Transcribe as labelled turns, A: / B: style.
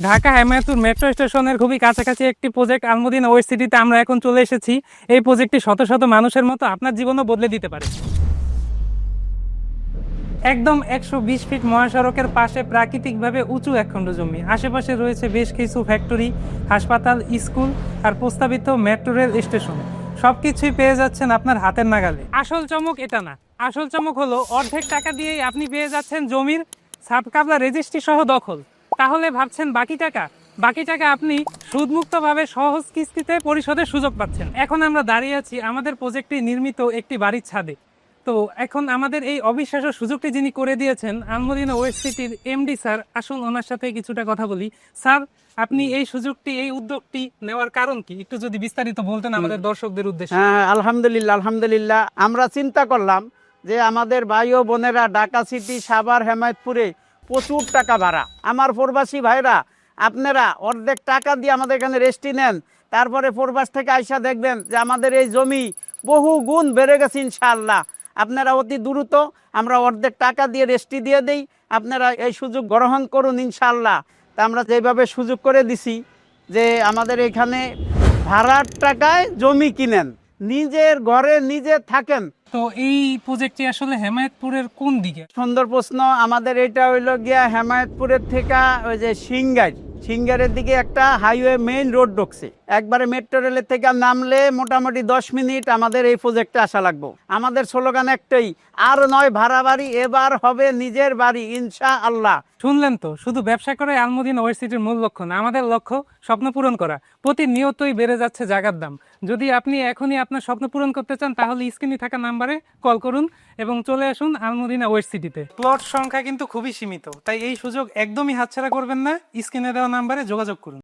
A: Dhaka হেমায়তুর metro স্টেশনের খুবই কাছাকাছি একটি প্রজেক্ট আলমদিনা ওয়েস্ট সিটিতে আমরা এখন চলে এসেছি। এই প্রজেক্টটি শত শত মানুষের মতো আপনার জীবনও বদলে দিতে পারে। একদম 120 ফিট মহাসড়কের পাশে প্রাকৃতিকভাবে উঁচু একখণ্ড জমি, আশেপাশে রয়েছে বেশ কিছু ফ্যাক্টরি, হাসপাতাল, স্কুল আর প্রস্তাবিত মেট্রো রেল স্টেশন। সবকিছুই পেয়ে যাচ্ছেন আপনার হাতের নাগালে। আসল চমক এটা না, আসল চমক হলো অর্ধেক টাকা দিয়েই আপনি পেয়ে যাচ্ছেন জমির সাবকাবলা রেজিস্ট্রি সহ দখল। তাহলে ভাবছেন বাকি টাকা আপনি সুদমুক্তভাবে সহজ কিস্তিতে পরিশোধের সুযোগ পাচ্ছেন। এখন আমরা দাঁড়িয়ে আছি আমাদের প্রজেক্টে নির্মিত একটি বাড়ির ছাদে। তো এখন আমাদের এই অবিশ্বাস্য সুযোগটি যিনি করে দিয়েছেন আলমদিনা ওয়েস্ট সিটির এমডি স্যার, আসুন ওনার সাথে কিছুটা কথা বলি। স্যার, আপনি এই সুযোগটি, এই উদ্যোগটি নেওয়ার কারণ কি একটু যদি বিস্তারিত বলতেন আমাদের দর্শকদের উদ্দেশ্যে।
B: হ্যাঁ, আলহামদুলিল্লাহ আমরা চিন্তা করলাম যে আমাদের ভাই ও বোনেরা ঢাকা সিটি, সাভার, হেমায়তপুরে প্রচুর টাকা ভাড়া। আমার প্রবাসী ভাইরা, আপনারা অর্ধেক টাকা দিয়ে আমাদের এখানে রেস্টি নেন, তারপরে প্রবাস থেকে আইসা দেখবেন যে আমাদের এই জমি বহু গুণ বেড়ে গেছে ইনশাআল্লাহ। আপনারা অতি দ্রুত আমরা অর্ধেক টাকা দিয়ে রেস্টি দিয়ে দেই, আপনারা এই সুযোগ গ্রহণ করুন ইনশাআল্লাহ। তা আমরা যেভাবে সুযোগ করে দিছি যে আমাদের এখানে ভাড়ার টাকায় জমি কিনেন, নিজের ঘরে নিজে থাকেন।
A: তো এই প্রজেক্টটি আসলে হেমায়তপুরের কোন দিকে?
B: সুন্দর প্রশ্ন। আমাদের এটা হইল গিয়া হেমায়তপুরের থেকে ওই যে সিঙ্গারের দিকে একটা হাইওয়ে মেইন রোড ঢুকছে, একবারে মেট্রো রেলের থেকে নামলে মোটামুটি 10 মিনিট আমাদের এই প্রজেক্টে আসা লাগবে। আমাদের স্লোগান একটাই, আর নয় ভাড়া বাড়ি, এবার হবে নিজের বাড়ি ইনশাআল্লাহ।
A: শুনলেন তো, শুধু ব্যবসা করাই আলমদিনা ওয়েস্ট সিটির মূল লক্ষ্য না, আমাদের লক্ষ্য স্বপ্ন পূরণ করা। প্রতিনিয়তই বেড়ে যাচ্ছে জায়গার দাম। যদি আপনি এখনই আপনার স্বপ্ন পূরণ করতে চান তাহলে স্ক্রিনে থাকা নাম্বারে কল করুন এবং চলে আসুন আলমদিনা ওয়েস্ট সিটিতে। প্লট সংখ্যা কিন্তু খুবই সীমিত, তাই এই সুযোগ একদমই হাতছাড়া করবেন না। স্ক্রিনে দেওয়া নাম্বারে যোগাযোগ করুন।